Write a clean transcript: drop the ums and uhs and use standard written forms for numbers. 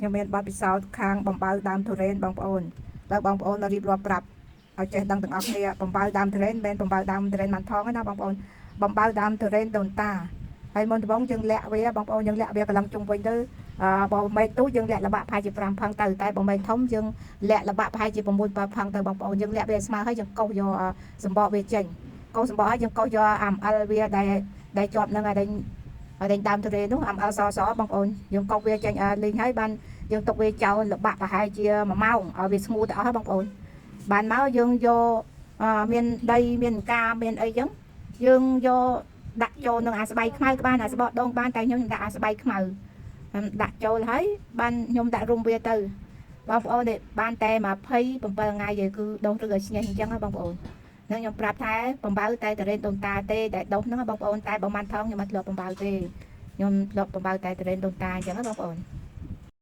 ខ្ញុំមានបទពិសោធន៍ខាងបំបៅដើមទុរេនបងប្អូនបើបងប្អូនរៀបរាប់ប្រាប់ឲ្យចេះដឹងទាំងអស់គ្នាបំបៅដើមទុរេនមិនមែនបំបៅដើមទុរេនបានថងទេណាបងប្អូនបំបៅដើមទុរេនដូនតាហើយមុនដំបូងយើងលាក់វាបងប្អូនយើងលាក់វាកន្លងជុំវិញទៅបើមេទូយើងលាក់ល្បាក់ប្រហែលជា5ផឹងទៅតែបើមេធំយើងលាក់ល្បាក់ប្រហែលជា6 7ផឹងទៅបងប្អូនយើងលាក់វាស្មើហើយយើងកោសយកសម្បកវាចេញកោសសម្បកហើយយើងកោសយកអាំអិលវាដែលជាប់នឹងឲ្យដេញដើមទុរេននោះអាំអិលសបងប្អូនយើងកោសវាចេញលេងហើយបានយើងទុកវាចោលល្បាក់ប្រហែលជា1ម៉ោងឲ្យវាស្ងួតទៅអស់ហើយបងប្អូនបានមកយើងយកមានដីមានកាមានអីចឹងយើងយកដាក់ចូលនឹងអាស្បៃខ្មៅក៏បានអាស្បកដងបានតែខ្ញុំដាក់អាស្បៃខ្មៅដាក់ចូលហើយបានខ្ញុំដាក់រុំវាទៅបងប្អូននេះបានតែ27ថ្ងៃទេគឺដុះឬឲ្យស្ញេះអញ្ចឹងហ៎បងប្អូននឹងខ្ញុំប្រាប់ថាបំបៅតែតរេនដូនតាទេតែដុះហ្នឹងបងប្អូនតែបើមិនថងខ្ញុំមិនធ្លាប់បំបៅទេខ្ញុំធ្លាប់បំបៅតែតរេនដូនតាអញ្ចឹងហ៎បងប្អូន